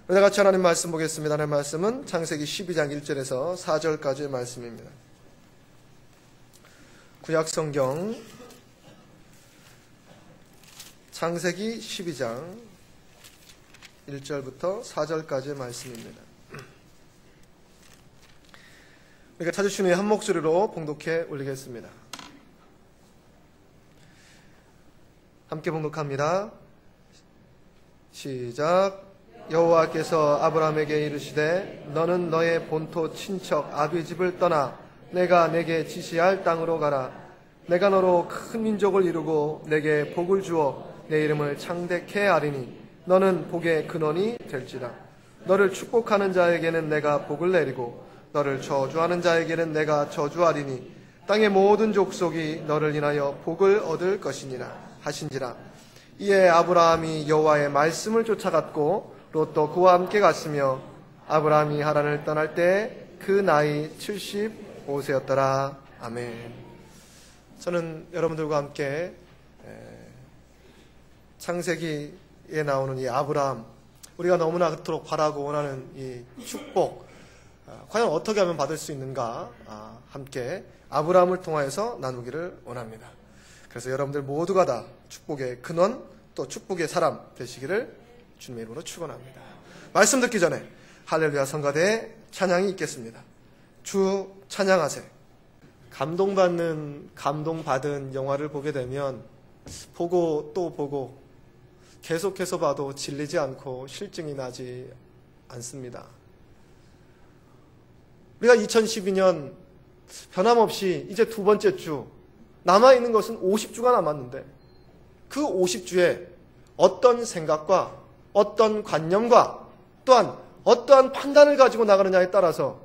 우리 같이 하나님 말씀 보겠습니다. 하나님 말씀은 창세기 12장 1절에서 4절까지의 말씀입니다. 구약성경 창세기 12장 1절부터 4절까지의 말씀입니다. 우리가 찾으신 후에 한 목소리로 봉독해 올리겠습니다. 함께 봉독합니다. 시작. 여호와께서 아브라함에게 이르시되 너는 너의 본토 친척 아비 집을 떠나 내가 내게 지시할 땅으로 가라. 내가 너로 큰 민족을 이루고 내게 복을 주어 내 이름을 창대케 하리니 너는 복의 근원이 될지라. 너를 축복하는 자에게는 내가 복을 내리고 너를 저주하는 자에게는 내가 저주하리니 땅의 모든 족속이 너를 인하여 복을 얻을 것이니라 하신지라. 이에 아브라함이 여호와의 말씀을 쫓아갔고 롯도 그와 함께 갔으며 아브라함이 하란을 떠날 때 그 나이 75세였더라. 아멘. 저는 여러분들과 함께 창세기에 나오는 이 아브라함, 우리가 너무나 그토록 바라고 원하는 이 축복, 과연 어떻게 하면 받을 수 있는가, 함께 아브라함을 통하여서 나누기를 원합니다. 그래서 여러분들 모두가 다 축복의 근원, 또 축복의 사람 되시기를 주님의 이름으로 축원합니다. 말씀 듣기 전에 할렐루야 성가대의 찬양이 있겠습니다. 주 찬양하세. 감동받은 영화를 보게 되면 보고 또 보고 계속해서 봐도 질리지 않고 실증이 나지 않습니다. 우리가 2012년 변함없이 이제 두 번째 주, 남아있는 것은 50주가 남았는데 그 50주에 어떤 생각과 어떤 관념과 또한 어떠한 판단을 가지고 나가느냐에 따라서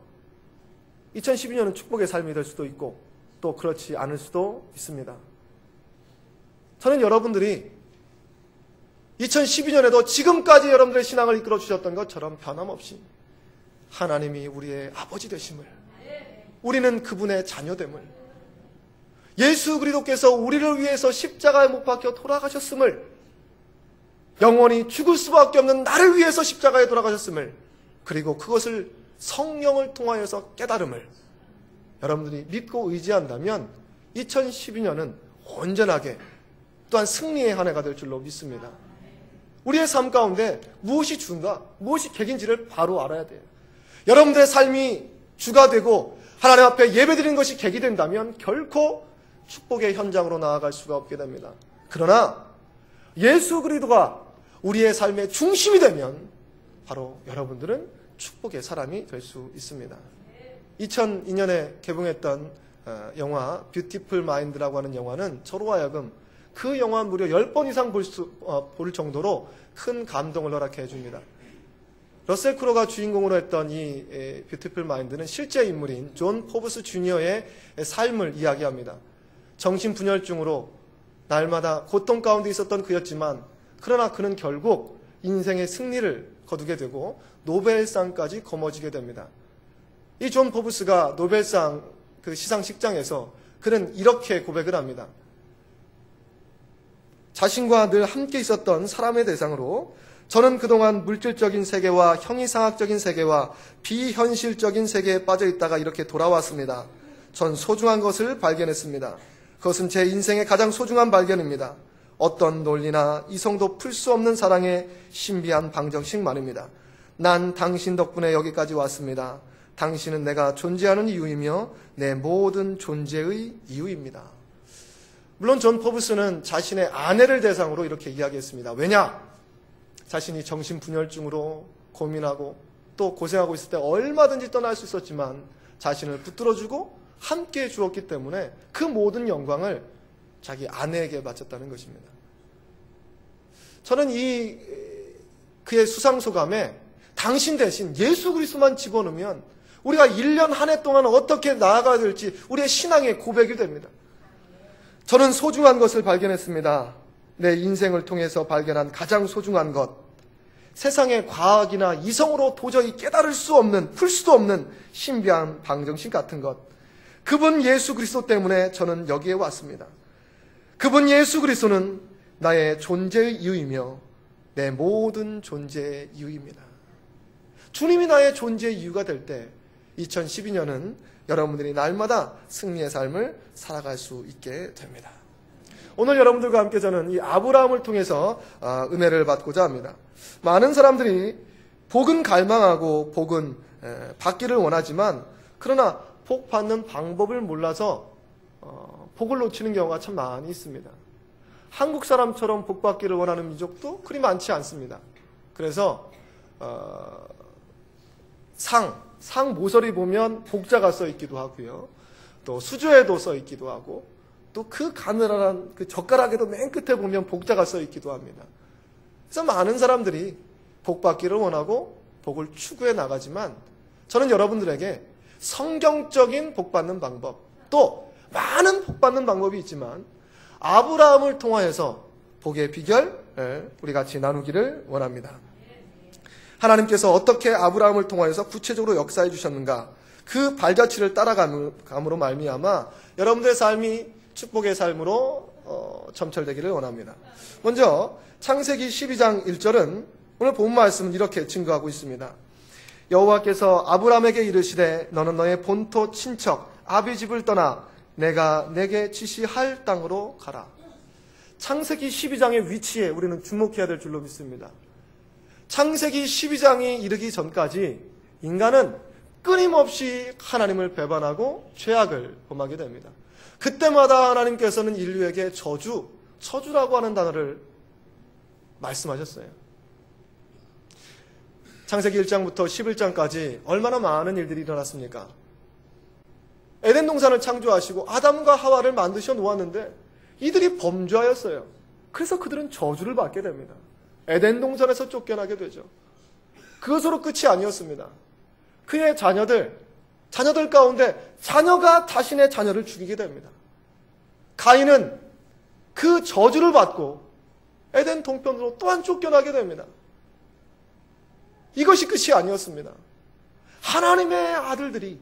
2012년은 축복의 삶이 될 수도 있고 또 그렇지 않을 수도 있습니다. 저는 여러분들이 2012년에도 지금까지 여러분들의 신앙을 이끌어 주셨던 것처럼 변함없이 하나님이 우리의 아버지 되심을, 우리는 그분의 자녀됨을, 예수 그리스도께서 우리를 위해서 십자가에 못 박혀 돌아가셨음을, 영원히 죽을 수밖에 없는 나를 위해서 십자가에 돌아가셨음을, 그리고 그것을 성령을 통하여서 깨달음을 여러분들이 믿고 의지한다면 2012년은 온전하게 또한 승리의 한 해가 될 줄로 믿습니다. 우리의 삶 가운데 무엇이 주인가, 무엇이 객인지를 바로 알아야 돼요. 여러분들의 삶이 주가 되고 하나님 앞에 예배드리는 것이 객이 된다면 결코 축복의 현장으로 나아갈 수가 없게 됩니다. 그러나 예수 그리스도가 우리의 삶의 중심이 되면 바로 여러분들은 축복의 사람이 될 수 있습니다. 2002년에 개봉했던 영화 뷰티풀 마인드라고 하는 영화는 저로 하여금 그 영화 무려 10번 이상 볼 정도로 큰 감동을 허락해 줍니다. 러셀 크로가 주인공으로 했던 이 뷰티풀 마인드는 실제 인물인 존 포브스 주니어의 삶을 이야기합니다. 정신분열증으로 날마다 고통 가운데 있었던 그였지만 그러나 그는 결국 인생의 승리를 거두게 되고 노벨상까지 거머쥐게 됩니다. 이 존 포브스가 노벨상 그 시상식장에서 그는 이렇게 고백을 합니다. 자신과 늘 함께 있었던 사람의 대상으로 저는 그동안 물질적인 세계와 형이상학적인 세계와 비현실적인 세계에 빠져 있다가 이렇게 돌아왔습니다. 전 소중한 것을 발견했습니다. 그것은 제 인생의 가장 소중한 발견입니다. 어떤 논리나 이성도 풀 수 없는 사랑의 신비한 방정식만입니다. 난 당신 덕분에 여기까지 왔습니다. 당신은 내가 존재하는 이유이며 내 모든 존재의 이유입니다. 물론 존 포브스는 자신의 아내를 대상으로 이렇게 이야기했습니다. 왜냐? 자신이 정신분열증으로 고민하고 또 고생하고 있을 때 얼마든지 떠날 수 있었지만 자신을 붙들어주고 함께 주었기 때문에 그 모든 영광을 자기 아내에게 바쳤다는 것입니다. 저는 그의 수상소감에 당신 대신 예수 그리스도만 집어넣으면 우리가 1년 한 해 동안 어떻게 나아가야 될지 우리의 신앙의 고백이 됩니다. 저는 소중한 것을 발견했습니다. 내 인생을 통해서 발견한 가장 소중한 것, 세상의 과학이나 이성으로 도저히 깨달을 수 없는, 풀 수도 없는 신비한 방정식 같은 것, 그분 예수 그리스도 때문에 저는 여기에 왔습니다. 그분 예수 그리스도는 나의 존재의 이유이며 내 모든 존재의 이유입니다. 주님이 나의 존재의 이유가 될 때 2012년은 여러분들이 날마다 승리의 삶을 살아갈 수 있게 됩니다. 오늘 여러분들과 함께 저는 이 아브라함을 통해서 은혜를 받고자 합니다. 많은 사람들이 복은 갈망하고 복은 받기를 원하지만 그러나 복 받는 방법을 몰라서 복을 놓치는 경우가 참 많이 있습니다. 한국 사람처럼 복 받기를 원하는 민족도 그리 많지 않습니다. 그래서 상 모서리 보면 복자가 써 있기도 하고요. 또 수조에도 써 있기도 하고 또 그 가느다란 그 젓가락에도 맨 끝에 보면 복자가 써 있기도 합니다. 그래서 많은 사람들이 복 받기를 원하고 복을 추구해 나가지만 저는 여러분들에게 성경적인 복 받는 방법, 또 많은 복 받는 방법이 있지만 아브라함을 통하여서 복의 비결 우리 같이 나누기를 원합니다. 하나님께서 어떻게 아브라함을 통하여서 구체적으로 역사해 주셨는가, 그 발자취를 따라감으로 말미암아 여러분들의 삶이 축복의 삶으로 점철되기를 원합니다. 먼저 창세기 12장 1절은 오늘 본 말씀은 이렇게 증거하고 있습니다. 여호와께서 아브라함에게 이르시되 너는 너의 본토 친척 아비 집을 떠나 내가 내게 지시할 땅으로 가라. 창세기 12장의 위치에 우리는 주목해야 될 줄로 믿습니다. 창세기 12장이 이르기 전까지 인간은 끊임없이 하나님을 배반하고 죄악을 범하게 됩니다. 그때마다 하나님께서는 인류에게 저주라고 하는 단어를 말씀하셨어요. 창세기 1장부터 11장까지 얼마나 많은 일들이 일어났습니까? 에덴 동산을 창조하시고 아담과 하와를 만드셔 놓았는데 이들이 범죄하였어요. 그래서 그들은 저주를 받게 됩니다. 에덴 동산에서 쫓겨나게 되죠. 그것으로 끝이 아니었습니다. 그의 자녀들 가운데 자녀가 자신의 자녀를 죽이게 됩니다. 가인은 그 저주를 받고 에덴 동편으로 또한 쫓겨나게 됩니다. 이것이 끝이 아니었습니다. 하나님의 아들들이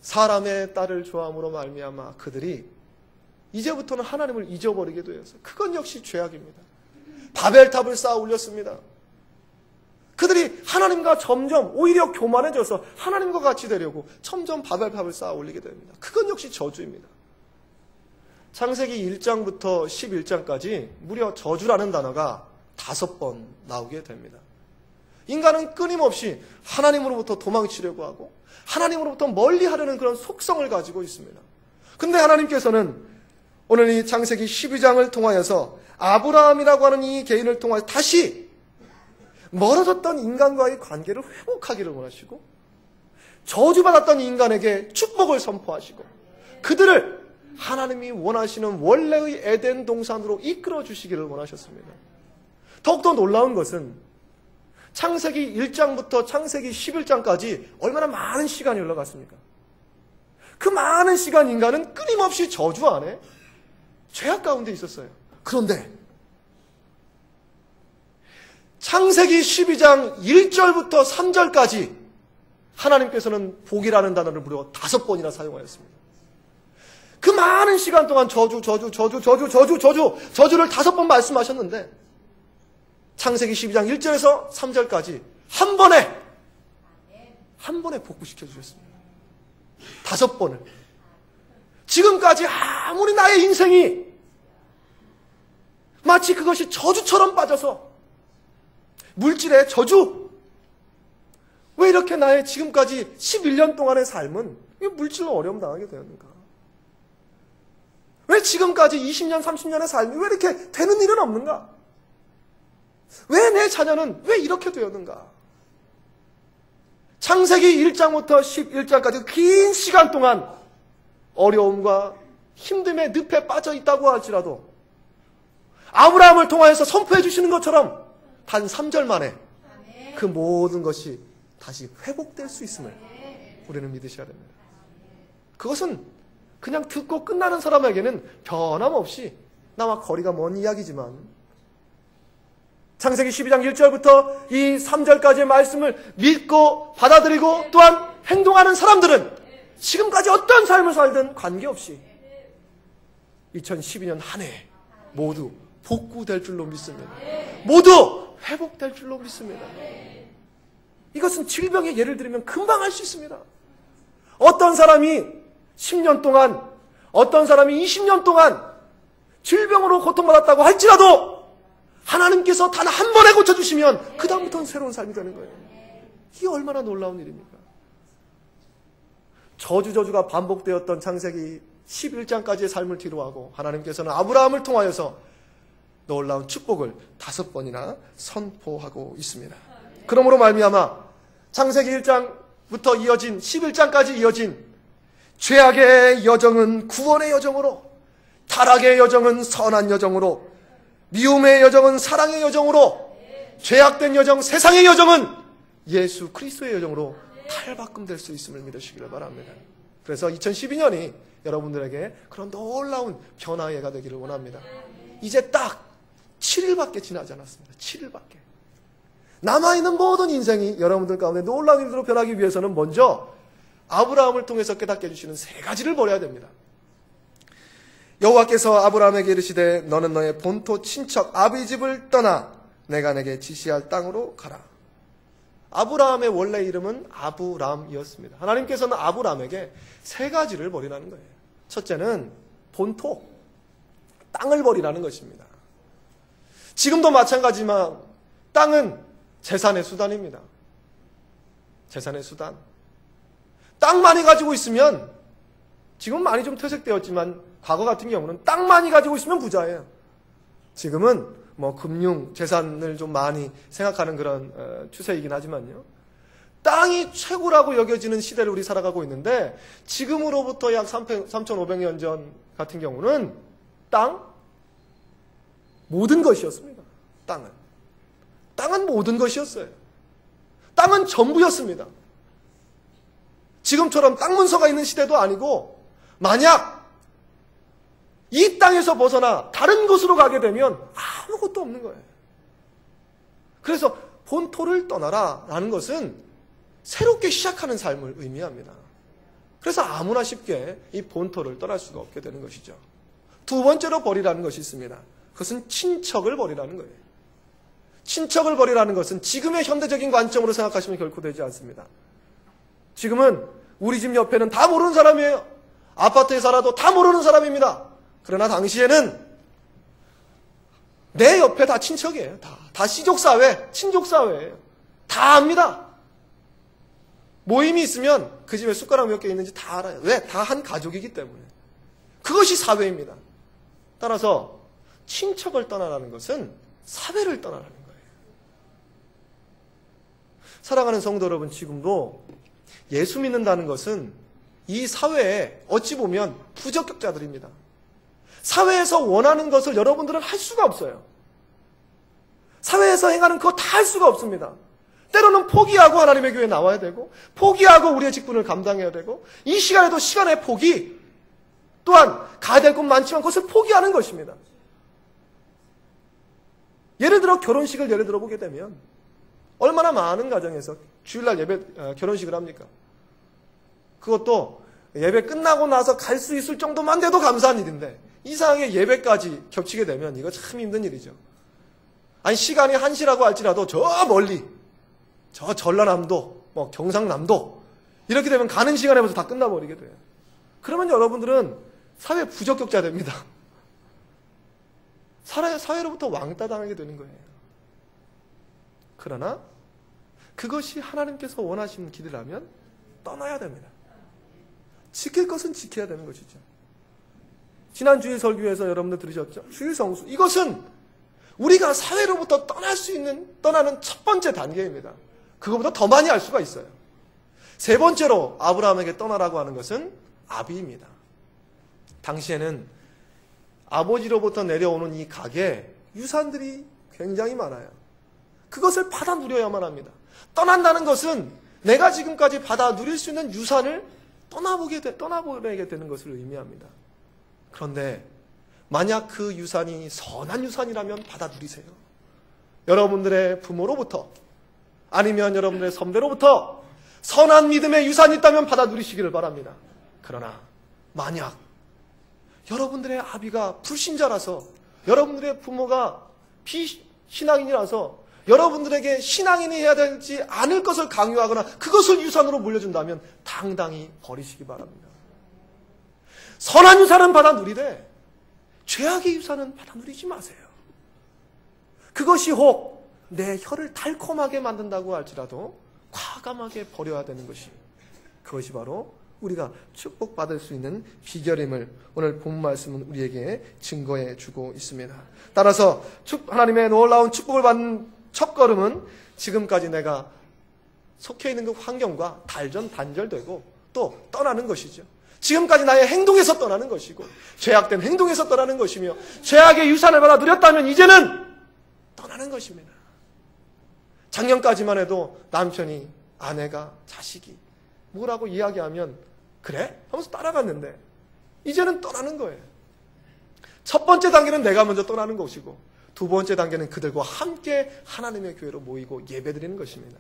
사람의 딸을 좋아함으로 말미암아 그들이 이제부터는 하나님을 잊어버리게 되어서 그건 역시 죄악입니다. 바벨탑을 쌓아 올렸습니다. 그들이 하나님과 점점 오히려 교만해져서 하나님과 같이 되려고 점점 바벨탑을 쌓아 올리게 됩니다. 그건 역시 저주입니다. 창세기 1장부터 11장까지 무려 저주라는 단어가 5번 나오게 됩니다. 인간은 끊임없이 하나님으로부터 도망치려고 하고 하나님으로부터 멀리하려는 그런 속성을 가지고 있습니다. 근데 하나님께서는 오늘 이 창세기 12장을 통하여서 아브라함이라고 하는 이 개인을 통하여 다시 멀어졌던 인간과의 관계를 회복하기를 원하시고 저주받았던 인간에게 축복을 선포하시고 그들을 하나님이 원하시는 원래의 에덴 동산으로 이끌어 주시기를 원하셨습니다. 더욱더 놀라운 것은 창세기 1장부터 창세기 11장까지 얼마나 많은 시간이 흘러갔습니까? 그 많은 시간 인간은 끊임없이 저주 안에 죄악 가운데 있었어요. 그런데 창세기 12장 1절부터 3절까지 하나님께서는 복이라는 단어를 무려 5번이나 사용하였습니다. 그 많은 시간 동안 저주를 5번 말씀하셨는데 창세기 12장 1절에서 3절까지 한 번에 복구시켜 주셨습니다. 5번을. 지금까지 아무리 나의 인생이 마치 그것이 저주처럼 빠져서 물질의 저주. 왜 이렇게 나의 지금까지 11년 동안의 삶은 물질로 어려움 당하게 되었는가? 왜 지금까지 20년, 30년의 삶이 왜 이렇게 되는 일은 없는가? 왜 내 자녀는 왜 이렇게 되었는가? 창세기 1장부터 11장까지 긴 시간 동안 어려움과 힘듦의 늪에 빠져 있다고 할지라도 아브라함을 통하여서 선포해 주시는 것처럼 단 3절 만에 그 모든 것이 다시 회복될 수 있음을 우리는 믿으셔야 됩니다. 그것은 그냥 듣고 끝나는 사람에게는 변함없이 나와 거리가 먼 이야기지만 창세기 12장 1절부터 이 3절까지의 말씀을 믿고 받아들이고 또한 행동하는 사람들은 지금까지 어떤 삶을 살든 관계없이 2012년 한 해 모두 복구될 줄로 믿습니다. 모두 회복될 줄로 믿습니다. 이것은 질병의 예를 들면 금방 알 수 있습니다. 어떤 사람이 10년 동안, 어떤 사람이 20년 동안 질병으로 고통받았다고 할지라도 하나님께서 단 한 번에 고쳐주시면 그 다음부터는 새로운 삶이 되는 거예요. 이게 얼마나 놀라운 일입니까? 저주가 반복되었던 창세기 11장까지의 삶을 뒤로하고 하나님께서는 아브라함을 통하여서 놀라운 축복을 5번이나 선포하고 있습니다. 그러므로 말미암아 창세기 1장부터 이어진 11장까지 이어진 죄악의 여정은 구원의 여정으로, 타락의 여정은 선한 여정으로, 미움의 여정은 사랑의 여정으로, 죄악된 여정, 세상의 여정은 예수 그리스도의 여정으로 탈바꿈될 수 있음을 믿으시기를 바랍니다. 그래서 2012년이 여러분들에게 그런 놀라운 변화의 해가 되기를 원합니다. 이제 딱 7일밖에 지나지 않았습니다. 7일밖에. 남아있는 모든 인생이 여러분들 가운데 놀라운 일들로 변하기 위해서는 먼저 아브라함을 통해서 깨닫게 해주시는 3가지를 버려야 됩니다. 여호와께서 아브라함에게 이르시되 너는 너의 본토 친척 아비 집을 떠나 내가 내게 지시할 땅으로 가라. 아브라함의 원래 이름은 아브람이었습니다. 하나님께서는 아브라함에게 3가지를 버리라는 거예요. 첫째는 본토, 땅을 버리라는 것입니다. 지금도 마찬가지지만 땅은 재산의 수단입니다. 재산의 수단. 땅 많이 가지고 있으면, 지금 많이 좀 퇴색되었지만 과거 같은 경우는 땅 많이 가지고 있으면 부자예요. 지금은 금융, 재산을 좀 많이 생각하는 그런 추세이긴 하지만요. 땅이 최고라고 여겨지는 시대를 우리 살아가고 있는데, 지금으로부터 약 3,500년 전 같은 경우는 모든 것이었습니다. 땅은 모든 것이었어요. 땅은 전부였습니다. 지금처럼 땅 문서가 있는 시대도 아니고, 만약 이 땅에서 벗어나 다른 곳으로 가게 되면 아무것도 없는 거예요. 그래서 본토를 떠나라 라는 것은 새롭게 시작하는 삶을 의미합니다. 그래서 아무나 쉽게 이 본토를 떠날 수가 없게 되는 것이죠. 2번째로 버리라는 것이 있습니다. 그것은 친척을 버리라는 거예요. 친척을 버리라는 것은 지금의 현대적인 관점으로 생각하시면 결코 되지 않습니다. 지금은 우리 집 옆에는 다 모르는 사람이에요. 아파트에 살아도 다 모르는 사람입니다. 그러나 당시에는 내 옆에 다 친척이에요. 다 시족사회, 친족사회예요. 다 압니다. 모임이 있으면 그 집에 숟가락 몇 개 있는지 다 알아요. 왜? 다 한 가족이기 때문에. 그것이 사회입니다. 따라서 친척을 떠나라는 것은 사회를 떠나라는 거예요. 사랑하는 성도 여러분, 지금도 예수 믿는다는 것은 이 사회에 어찌 보면 부적격자들입니다. 사회에서 원하는 것을 여러분들은 할 수가 없어요. 사회에서 행하는 그거 다 할 수가 없습니다. 때로는 포기하고 하나님의 교회에 나와야 되고, 포기하고 우리의 직분을 감당해야 되고, 이 시간에도 시간의 포기, 또한 가야 될 곳 많지만 그것을 포기하는 것입니다. 예를 들어 결혼식을 예를 들어 보게 되면 얼마나 많은 가정에서 주일날 결혼식을 합니까? 그것도 예배 끝나고 나서 갈 수 있을 정도만 돼도 감사한 일인데, 이상하게 예배까지 겹치게 되면 이거 참 힘든 일이죠. 아니, 시간이 1시라고 할지라도 저 멀리, 저 전라남도, 경상남도, 이렇게 되면 가는 시간에 벌써 다 끝나버리게 돼요. 그러면 여러분들은 사회 부적격자 됩니다. 사회로부터 왕따 당하게 되는 거예요. 그러나 그것이 하나님께서 원하시는 길이라면 떠나야 됩니다. 지킬 것은 지켜야 되는 것이죠. 지난 주일 설교에서 여러분들 들으셨죠? 주일 성수. 이것은 우리가 사회로부터 떠나는 첫 번째 단계입니다. 그것보다 더 많이 할 수가 있어요. 3번째로 아브라함에게 떠나라고 하는 것은 아비입니다. 당시에는 아버지로부터 내려오는 이 가게 유산들이 굉장히 많아요. 그것을 받아 누려야만 합니다. 떠난다는 것은 내가 지금까지 받아 누릴 수 있는 유산을 떠나보내게 되는 것을 의미합니다. 그런데 만약 그 유산이 선한 유산이라면 받아 누리세요. 여러분들의 부모로부터, 아니면 여러분들의 선배로부터 선한 믿음의 유산이 있다면 받아 누리시기를 바랍니다. 그러나 만약 여러분들의 아비가 불신자라서, 여러분들의 부모가 비신앙인이라서 여러분들에게 신앙인이 해야 되지 않을 것을 강요하거나 그것을 유산으로 물려준다면 당당히 버리시기 바랍니다. 선한 유산은 받아 누리되 죄악의 유산은 받아 누리지 마세요. 그것이 혹 내 혀를 달콤하게 만든다고 할지라도 과감하게 버려야 되는 것이, 그것이 바로 우리가 축복받을 수 있는 비결임을 오늘 본 말씀은 우리에게 증거해 주고 있습니다. 따라서 하나님의 놀라운 축복을 받는 첫걸음은 지금까지 내가 속해 있는 그 환경과 단절되고 또 떠나는 것이죠. 지금까지 나의 행동에서 떠나는 것이고 죄악된 행동에서 떠나는 것이며 죄악의 유산을 받아 누렸다면 이제는 떠나는 것입니다. 작년까지만 해도 남편이, 아내가, 자식이 뭐라고 이야기하면 그래? 하면서 따라갔는데 이제는 떠나는 거예요. 첫 번째 단계는 내가 먼저 떠나는 것이고 두 번째 단계는 그들과 함께 하나님의 교회로 모이고 예배드리는 것입니다.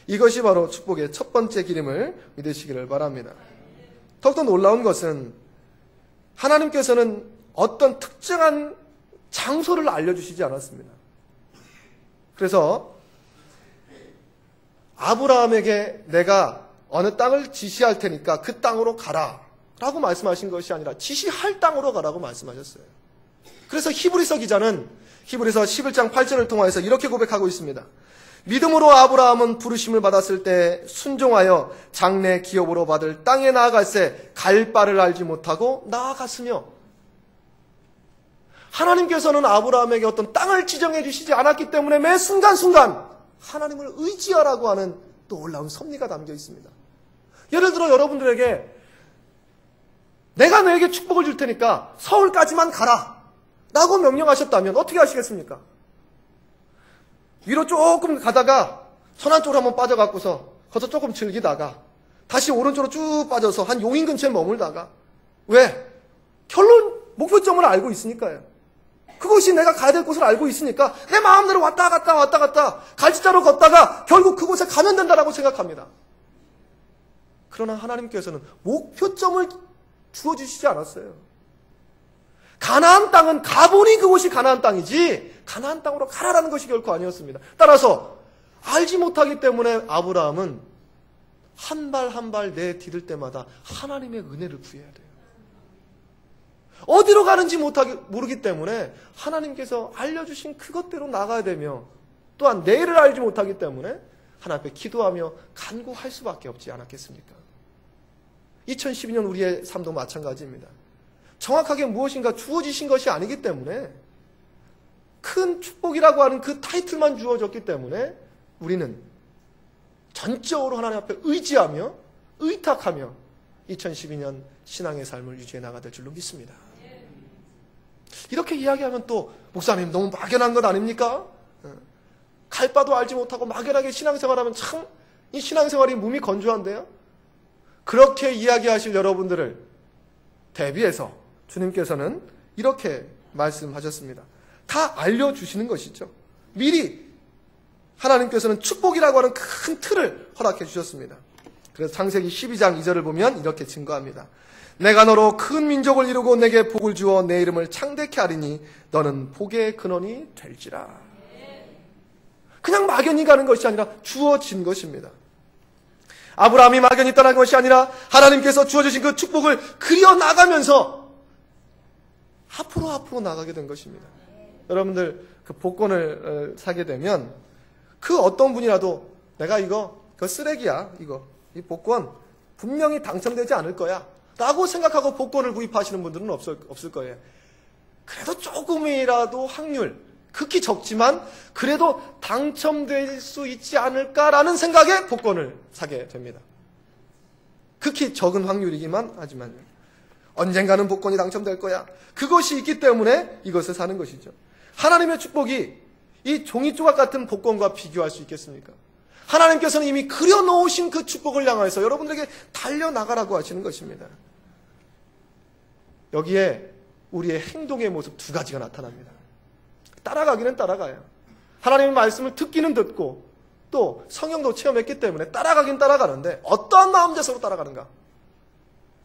이것이 바로 축복의 첫 번째 길임을 믿으시기를 바랍니다. 더욱더 놀라운 것은 하나님께서는 어떤 특정한 장소를 알려주시지 않았습니다. 그래서 아브라함에게 내가 어느 땅을 지시할 테니까 그 땅으로 가라 라고 말씀하신 것이 아니라 지시할 땅으로 가라고 말씀하셨어요. 그래서 히브리서 기자는 히브리서 11장 8절을 통해서 이렇게 고백하고 있습니다. 믿음으로 아브라함은 부르심을 받았을 때 순종하여 장래 기업으로 받을 땅에 나아갈새 갈 바를 알지 못하고 나아갔으며, 하나님께서는 아브라함에게 어떤 땅을 지정해 주시지 않았기 때문에 매 순간순간 하나님을 의지하라고 하는 놀라운 섭리가 담겨 있습니다. 예를 들어 여러분들에게 내가 너에게 축복을 줄 테니까 서울까지만 가라 라고 명령하셨다면 어떻게 하시겠습니까? 위로 조금 가다가 서남 쪽으로 한번 빠져갖고서 거기서 조금 즐기다가 다시 오른쪽으로 쭉 빠져서 한 용인 근처에 머물다가, 왜? 결론 목표점을 알고 있으니까요. 그것이 내가 가야 될 곳을 알고 있으니까 내 마음대로 왔다 갔다 갈치자로 걷다가 결국 그곳에 가면 된다라고 생각합니다. 그러나 하나님께서는 목표점을 주어주시지 않았어요. 가나안 땅은 가보니 그곳이 가나안 땅이지 가나안 땅으로 가라라는 것이 결코 아니었습니다. 따라서 알지 못하기 때문에 아브라함은 한 발 한 발 내디딜 때마다 하나님의 은혜를 구해야 돼요. 어디로 가는지 모르기 때문에 하나님께서 알려주신 그것대로 나가야 되며, 또한 내일을 알지 못하기 때문에 하나님 앞에 기도하며 간구할 수밖에 없지 않았겠습니까? 2012년 우리의 삶도 마찬가지입니다. 정확하게 무엇인가 주어지신 것이 아니기 때문에, 큰 축복이라고 하는 그 타이틀만 주어졌기 때문에 우리는 전적으로 하나님 앞에 의지하며 의탁하며 2012년 신앙의 삶을 유지해 나가야 될 줄로 믿습니다. 이렇게 이야기하면 또 목사님 너무 막연한 것 아닙니까? 갈 바도 알지 못하고 막연하게 신앙생활하면 참 이 신앙생활이 몸이 건조한데요. 그렇게 이야기하실 여러분들을 대비해서 주님께서는 이렇게 말씀하셨습니다. 다 알려주시는 것이죠. 미리 하나님께서는 축복이라고 하는 큰 틀을 허락해 주셨습니다. 그래서 창세기 12장 2절을 보면 이렇게 증거합니다. 내가 너로 큰 민족을 이루고 내게 복을 주어 내 이름을 창대케 하리니 너는 복의 근원이 될지라. 그냥 막연히 가는 것이 아니라 주어진 것입니다. 아브라함이 막연히 떠난 것이 아니라 하나님께서 주어주신 그 축복을 그려나가면서 앞으로 나가게 된 것입니다. 여러분들 그 복권을 사게 되면 그 어떤 분이라도 내가 그거 쓰레기야, 이 복권 분명히 당첨되지 않을 거야 라고 생각하고 복권을 구입하시는 분들은 없을 거예요. 그래도 조금이라도 확률, 극히 적지만 그래도 당첨될 수 있지 않을까라는 생각에 복권을 사게 됩니다. 극히 적은 확률이기만 하지만 언젠가는 복권이 당첨될 거야. 그것이 있기 때문에 이것을 사는 것이죠. 하나님의 축복이 이 종이조각 같은 복권과 비교할 수 있겠습니까? 하나님께서는 이미 그려놓으신 그 축복을 향해서 여러분들에게 달려나가라고 하시는 것입니다. 여기에 우리의 행동의 모습 두 가지가 나타납니다. 따라가기는 따라가요. 하나님의 말씀을 듣기는 듣고 또 성령도 체험했기 때문에 따라가긴 따라가는데 어떠한 마음자세로 따라가는가?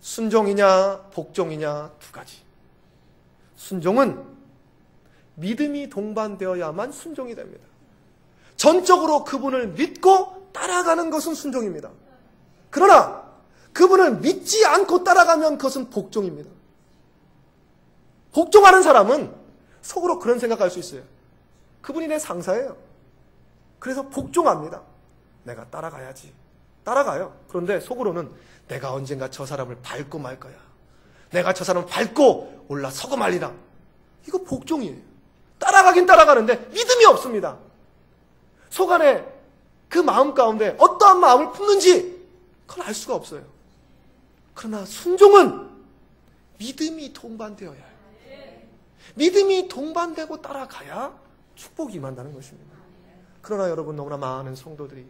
순종이냐 복종이냐 두 가지. 순종은 믿음이 동반되어야만 순종이 됩니다. 전적으로 그분을 믿고 따라가는 것은 순종입니다. 그러나 그분을 믿지 않고 따라가면 그것은 복종입니다. 복종하는 사람은 속으로 그런 생각할 수 있어요. 그분이 내 상사예요. 그래서 복종합니다. 내가 따라가야지. 따라가요. 그런데 속으로는 내가 언젠가 저 사람을 밟고 말 거야. 내가 저 사람을 밟고 올라서고 말리라. 이거 복종이에요. 따라가긴 따라가는데 믿음이 없습니다. 속 안에 그 마음 가운데 어떠한 마음을 품는지 그걸 알 수가 없어요. 그러나 순종은 믿음이 동반되어야 해요. 믿음이 동반되고 따라가야 축복이 임한다는 것입니다. 그러나 여러분, 너무나 많은 성도들이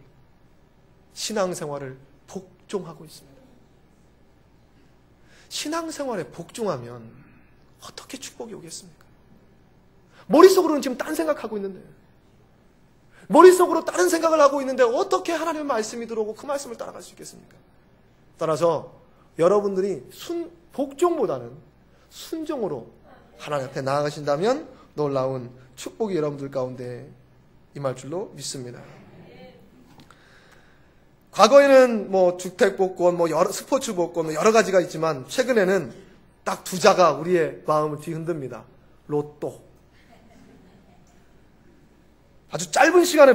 신앙생활을 복종하고 있습니다. 신앙생활에 복종하면 어떻게 축복이 오겠습니까? 머릿속으로는 지금 딴 생각하고 있는데, 머릿속으로 다른 생각을 하고 있는데 어떻게 하나님의 말씀이 들어오고 그 말씀을 따라갈 수 있겠습니까? 따라서 여러분들이 복종보다는 순종으로 하나님 앞에 나아가신다면 놀라운 축복이 여러분들 가운데 임할 줄로 믿습니다. 과거에는 주택복권, 스포츠복권 여러 가지가 있지만 최근에는 딱 두 자가 우리의 마음을 뒤흔듭니다. 로또. 아주 짧은 시간에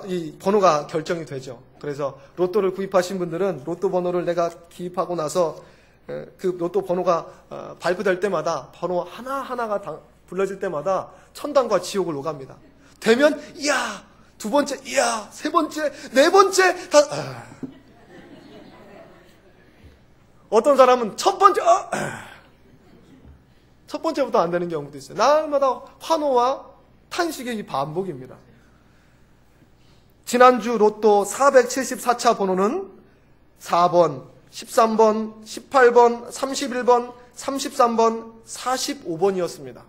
이 번호가 결정이 되죠. 그래서 로또를 구입하신 분들은 로또 번호를 내가 기입하고 나서 그 로또 번호가 발표될 때마다 번호 하나하나가 불러질 때마다 천당과 지옥을 오갑니다. 되면 이야, 두 번째 이야, 세 번째, 네 번째 어떤 사람은 첫 번째부터 안 되는 경우도 있어요. 날마다 환호와 탄식의 이 반복입니다. 지난주 로또 474차 번호는 4번, 13번, 18번, 31번, 33번, 45번이었습니다.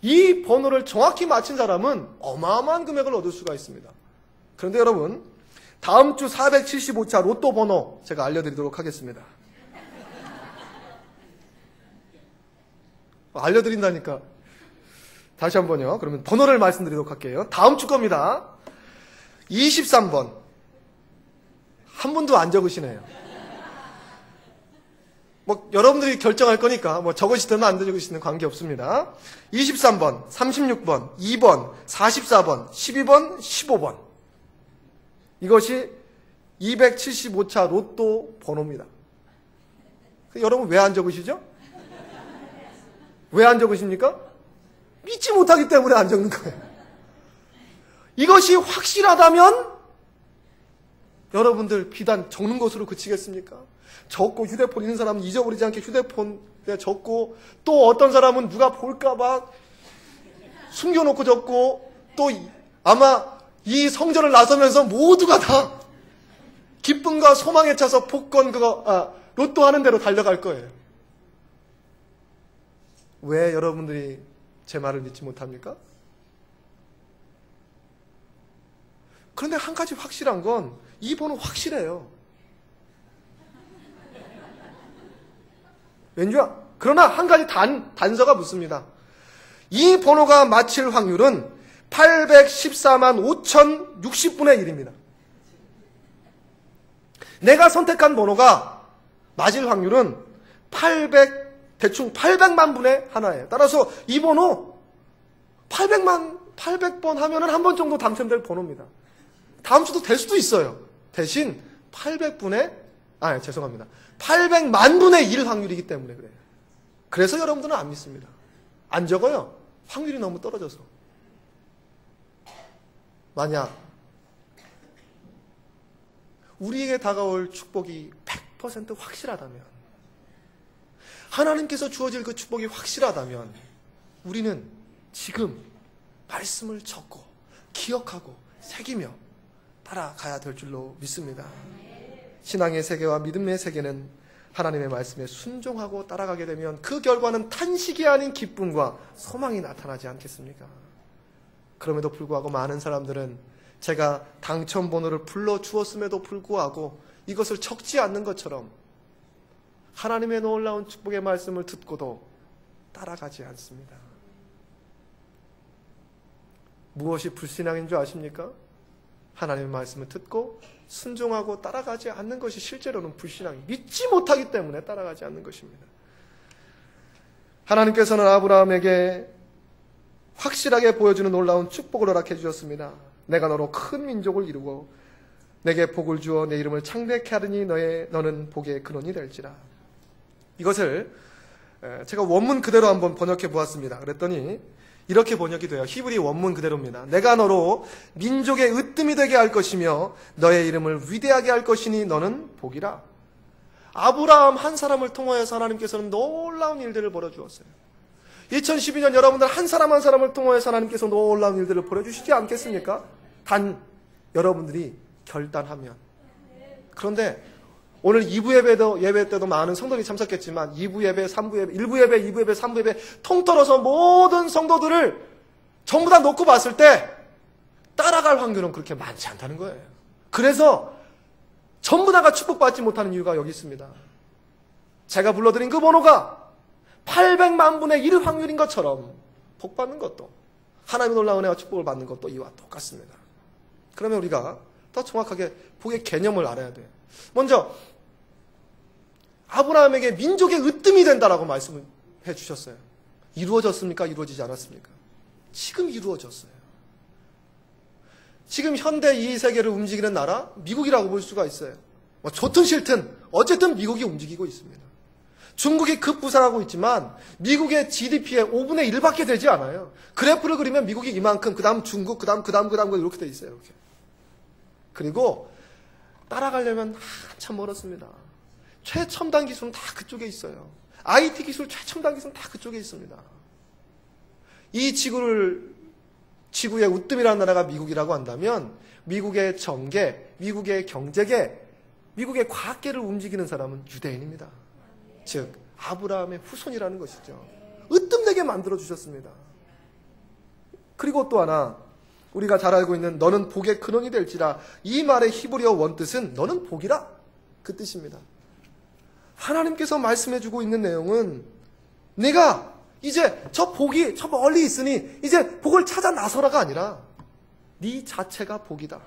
이 번호를 정확히 맞힌 사람은 어마어마한 금액을 얻을 수가 있습니다. 그런데 여러분, 다음 주 475차 로또 번호 제가 알려드리도록 하겠습니다. 알려드린다니까. 다시 한번요. 그러면 번호를 말씀드리도록 할게요. 다음 주 겁니다. 23번. 한 분도 안 적으시네요. 여러분들이 결정할 거니까 적으시든 안 적으시든 관계없습니다. 23번, 36번, 2번, 44번, 12번, 15번. 이것이 275차 로또 번호입니다. 여러분 왜 안 적으시죠? 왜 안 적으십니까? 믿지 못하기 때문에 안 적는 거예요. 이것이 확실하다면 여러분들 비단 적는 것으로 그치겠습니까? 적고 휴대폰 있는 사람은 잊어버리지 않게 휴대폰에 적고, 또 어떤 사람은 누가 볼까봐 숨겨놓고 적고, 또 아마 이 성전을 나서면서 모두가 다 기쁨과 소망에 차서 복권 로또 하는 대로 달려갈 거예요. 왜 여러분들이 제 말을 믿지 못합니까? 그런데 한 가지 확실한 건 이 번호 확실해요. 왠지야? 그러나 한 가지 단서가 묻습니다. 이 번호가 맞힐 확률은 814만 5,060분의 1입니다. 내가 선택한 번호가 맞을 확률은 대충 800만 분의 하나예요. 따라서 이 번호 800번 하면은 한 번 정도 당첨될 번호입니다. 다음 주도 될 수도 있어요. 대신 800만 분의 1 확률이기 때문에 그래요. 그래서 여러분들은 안 믿습니다. 안 적어요. 확률이 너무 떨어져서. 만약 우리에게 다가올 축복이 100% 확실하다면, 하나님께서 주어질 그 축복이 확실하다면, 우리는 지금 말씀을 적고 기억하고 새기며 따라가야 될 줄로 믿습니다. 신앙의 세계와 믿음의 세계는 하나님의 말씀에 순종하고 따라가게 되면 그 결과는 탄식이 아닌 기쁨과 소망이 나타나지 않겠습니까? 그럼에도 불구하고 많은 사람들은 제가 당첨번호를 불러주었음에도 불구하고 이것을 적지 않는 것처럼 하나님의 놀라운 축복의 말씀을 듣고도 따라가지 않습니다. 무엇이 불신앙인 줄 아십니까? 하나님의 말씀을 듣고 순종하고 따라가지 않는 것이 실제로는 불신앙이 믿지 못하기 때문에 따라가지 않는 것입니다. 하나님께서는 아브라함에게 확실하게 보여주는 놀라운 축복을 허락해 주셨습니다. 내가 너로 큰 민족을 이루고 내게 복을 주어 내 이름을 창대케 하리니 너는 복의 근원이 될지라. 이것을 제가 원문 그대로 한번 번역해 보았습니다. 그랬더니 이렇게 번역이 돼요. 히브리 원문 그대로입니다. 내가 너로 민족의 으뜸이 되게 할 것이며 너의 이름을 위대하게 할 것이니 너는 복이라. 아브라함 한 사람을 통하여서 하나님께서는 놀라운 일들을 벌여주었어요. 2012년 여러분들 한 사람 한 사람을 통하여서 하나님께서 놀라운 일들을 벌여주시지 않겠습니까? 단 여러분들이 결단하면. 그런데 오늘 2부 예배 때도 많은 성도들이 참석했지만 2부 예배, 3부 예배, 1부 예배, 2부 예배, 3부 예배 통틀어서 모든 성도들을 전부 다 놓고 봤을 때 따라갈 확률은 그렇게 많지 않다는 거예요. 그래서 전부 다가 축복받지 못하는 이유가 여기 있습니다. 제가 불러드린 그 번호가 800만 분의 1 확률인 것처럼 복받는 것도 하나님의 놀라운 은혜와 축복을 받는 것도 이와 똑같습니다. 그러면 우리가 더 정확하게 복의 개념을 알아야 돼요. 먼저 아브라함에게 민족의 으뜸이 된다라고 말씀을 해주셨어요. 이루어졌습니까? 이루어지지 않았습니까? 지금 이루어졌어요. 지금 현대 이 세계를 움직이는 나라 미국이라고 볼 수가 있어요. 좋든 싫든 어쨌든 미국이 움직이고 있습니다. 중국이 급부상하고 있지만 미국의 GDP의 5분의 1밖에 되지 않아요. 그래프를 그리면 미국이 이만큼, 그 다음 중국, 그 다음 이렇게 돼 있어요. 이렇게. 그리고 따라가려면 한참 멀었습니다. 최첨단 기술은 다 그쪽에 있어요. IT 기술, 최첨단 기술은 다 그쪽에 있습니다. 이 지구의 으뜸이라는 나라가 미국이라고 한다면 미국의 정계, 미국의 경제계, 미국의 과학계를 움직이는 사람은 유대인입니다. 즉 아브라함의 후손이라는 것이죠. 으뜸되게 만들어주셨습니다. 그리고 또 하나 우리가 잘 알고 있는 너는 복의 근원이 될지라, 이 말의 히브리어 원뜻은 너는 복이라, 그 뜻입니다. 하나님께서 말씀해주고 있는 내용은 내가 이제 저 복이 저 멀리 있으니 이제 복을 찾아 나서라가 아니라 네 자체가 복이다.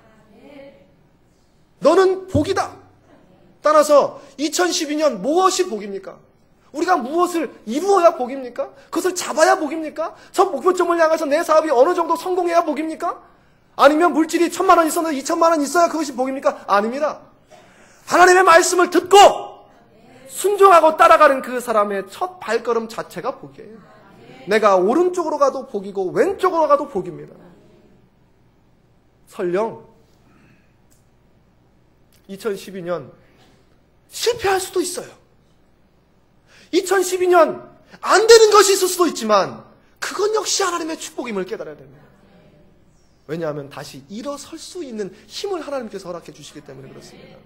너는 복이다. 따라서 2012년 무엇이 복입니까? 우리가 무엇을 이루어야 복입니까? 그것을 잡아야 복입니까? 저 목표점을 향해서 내 사업이 어느 정도 성공해야 복입니까? 아니면 물질이 1,000만 원 있었는데 2,000만 원 있어야 그것이 복입니까? 아닙니다. 하나님의 말씀을 듣고 순종하고 따라가는 그 사람의 첫 발걸음 자체가 복이에요. 내가 오른쪽으로 가도 복이고 왼쪽으로 가도 복입니다. 설령 2012년 실패할 수도 있어요. 2012년 안 되는 것이 있을 수도 있지만 그건 역시 하나님의 축복임을 깨달아야 됩니다. 왜냐하면 다시 일어설 수 있는 힘을 하나님께서 허락해 주시기 때문에 그렇습니다.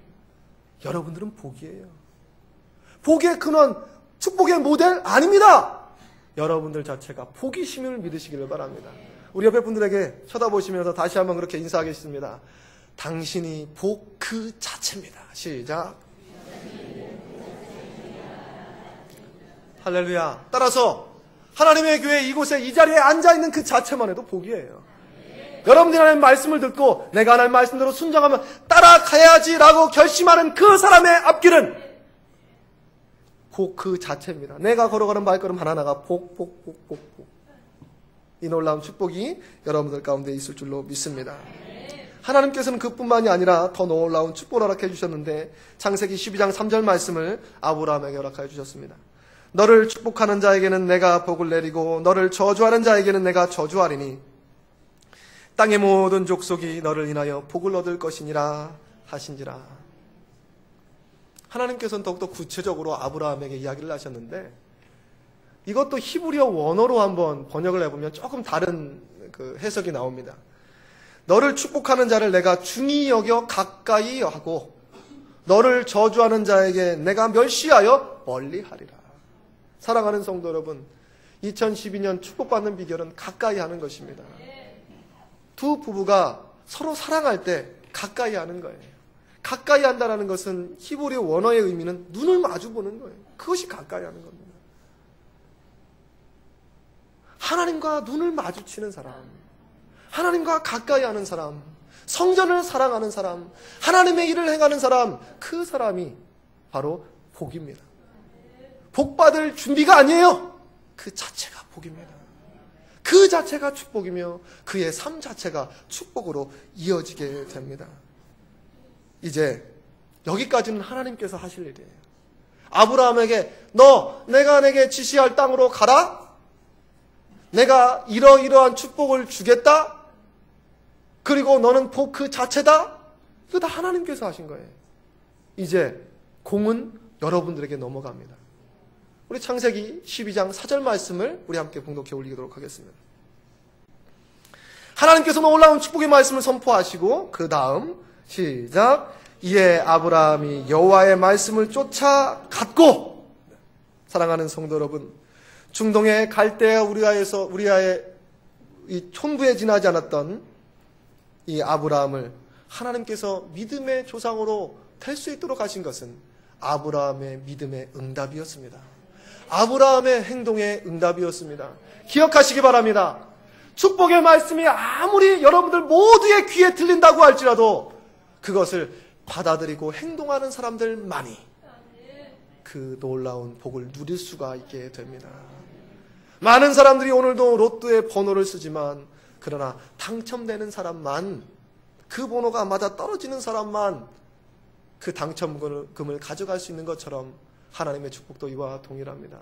여러분들은 복이에요. 복의 근원, 축복의 모델 아닙니다. 여러분들 자체가 복이심을 믿으시기를 바랍니다. 우리 옆에 분들에게 쳐다보시면서 다시 한번 그렇게 인사하겠습니다. 당신이 복 그 자체입니다. 시작. 할렐루야. 따라서 하나님의 교회 이곳에 이 자리에 앉아있는 그 자체만 해도 복이에요. 여러분들이 하나님의 말씀을 듣고 내가 하나님의 말씀대로 순종하면 따라가야지라고 결심하는 그 사람의 앞길은 복 그 자체입니다. 내가 걸어가는 발걸음 하나하나가 복. 이 놀라운 축복이 여러분들 가운데 있을 줄로 믿습니다. 하나님께서는 그뿐만이 아니라 더 놀라운 축복을 허락해 주셨는데 창세기 12장 3절 말씀을 아브라함에게 허락하여 주셨습니다. 너를 축복하는 자에게는 내가 복을 내리고 너를 저주하는 자에게는 내가 저주하리니 땅의 모든 족속이 너를 인하여 복을 얻을 것이니라 하신지라. 하나님께서는 더욱더 구체적으로 아브라함에게 이야기를 하셨는데 이것도 히브리어 원어로 한번 번역을 해보면 조금 다른 그 해석이 나옵니다. 너를 축복하는 자를 내가 중히 여겨 가까이 하고 너를 저주하는 자에게 내가 멸시하여 멀리 하리라. 사랑하는 성도 여러분, 2012년 축복받는 비결은 가까이 하는 것입니다. 두 부부가 서로 사랑할 때 가까이 하는 거예요. 가까이 한다는 것은 히브리 원어의 의미는 눈을 마주 보는 거예요. 그것이 가까이 하는 겁니다. 하나님과 눈을 마주치는 사람, 하나님과 가까이 하는 사람, 성전을 사랑하는 사람, 하나님의 일을 행하는 사람, 그 사람이 바로 복입니다. 복받을 준비가 아니에요. 그 자체가 복입니다. 그 자체가 축복이며 그의 삶 자체가 축복으로 이어지게 됩니다. 이제 여기까지는 하나님께서 하실 일이에요. 아브라함에게 내가 내게 지시할 땅으로 가라. 내가 이러이러한 축복을 주겠다. 그리고 너는 복 그 자체다. 이거 다 하나님께서 하신 거예요. 이제 공은 여러분들에게 넘어갑니다. 우리 창세기 12장 4절 말씀을 우리 함께 봉독해 올리도록 하겠습니다. 하나님께서 놀라운 축복의 말씀을 선포하시고 그 다음 시작. 이에 아브라함이 여호와의 말씀을 쫓아갔고, 사랑하는 성도 여러분, 중동의 갈대아 우리아의 이 촌부에 지나지 않았던 이 아브라함을 하나님께서 믿음의 조상으로 될 수 있도록 하신 것은 아브라함의 믿음의 응답이었습니다. 아브라함의 행동의 응답이었습니다. 기억하시기 바랍니다. 축복의 말씀이 아무리 여러분들 모두의 귀에 들린다고 할지라도 그것을 받아들이고 행동하는 사람들만이 그 놀라운 복을 누릴 수가 있게 됩니다. 많은 사람들이 오늘도 로또의 번호를 쓰지만 그러나 당첨되는 사람만, 그 번호가 맞아 떨어지는 사람만 그 당첨금을 가져갈 수 있는 것처럼 하나님의 축복도 이와 동일합니다.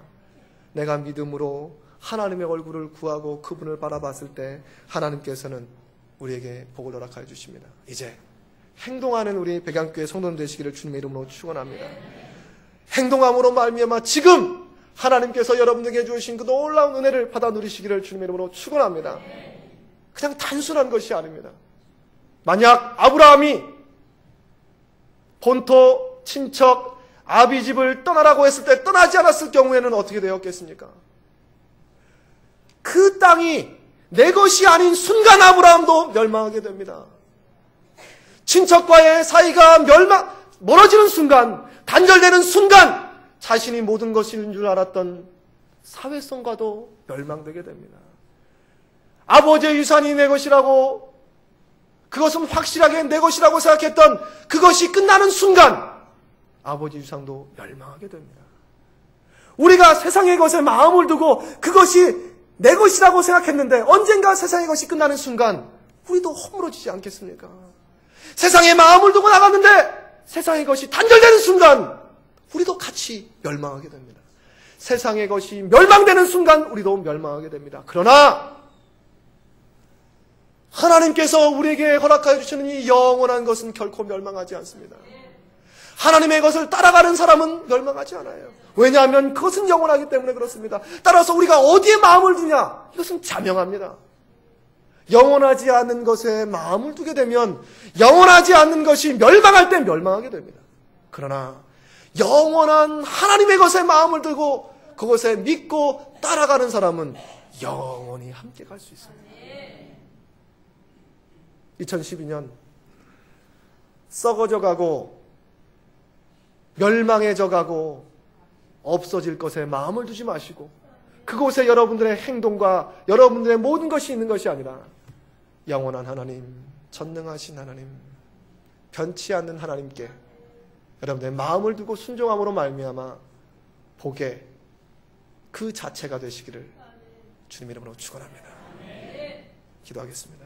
내가 믿음으로 하나님의 얼굴을 구하고 그분을 바라봤을 때 하나님께서는 우리에게 복을 허락하여 주십니다. 이제 행동하는 우리 백양교회 성도님 되시기를 주님의 이름으로 축원합니다. 행동함으로 말미암아 지금 하나님께서 여러분에게 주신 그 놀라운 은혜를 받아 누리시기를 주님의 이름으로 축원합니다. 그냥 단순한 것이 아닙니다. 만약 아브라함이 본토, 친척, 아비 집을 떠나라고 했을 때 떠나지 않았을 경우에는 어떻게 되었겠습니까? 그 땅이 내 것이 아닌 순간 아브라함도 멸망하게 됩니다. 친척과의 사이가 멀어지는 순간, 단절되는 순간 자신이 모든 것인 줄 알았던 사회성과도 멸망되게 됩니다. 아버지의 유산이 내 것이라고, 그것은 확실하게 내 것이라고 생각했던 그것이 끝나는 순간 아버지 유산도 멸망하게 됩니다. 우리가 세상의 것에 마음을 두고 그것이 내 것이라고 생각했는데 언젠가 세상의 것이 끝나는 순간 우리도 허물어지지 않겠습니까? 세상에 마음을 두고 나갔는데 세상의 것이 단절되는 순간 우리도 같이 멸망하게 됩니다. 세상의 것이 멸망되는 순간 우리도 멸망하게 됩니다. 그러나 하나님께서 우리에게 허락하여 주시는 이 영원한 것은 결코 멸망하지 않습니다. 하나님의 것을 따라가는 사람은 멸망하지 않아요. 왜냐하면 그것은 영원하기 때문에 그렇습니다. 따라서 우리가 어디에 마음을 두냐? 이것은 자명합니다. 영원하지 않는 것에 마음을 두게 되면 영원하지 않는 것이 멸망할 때 멸망하게 됩니다. 그러나 영원한 하나님의 것에 마음을 두고 그것에 믿고 따라가는 사람은 영원히 함께 갈 수 있습니다. 2012년 썩어져 가고 멸망해져 가고 없어질 것에 마음을 두지 마시고 그곳에 여러분들의 행동과 여러분들의 모든 것이 있는 것이 아니라 영원한 하나님, 전능하신 하나님, 변치 않는 하나님께 여러분들의 마음을 두고 순종함으로 말미암아 복의 그 자체가 되시기를 주님 이름으로 축원합니다. 기도하겠습니다.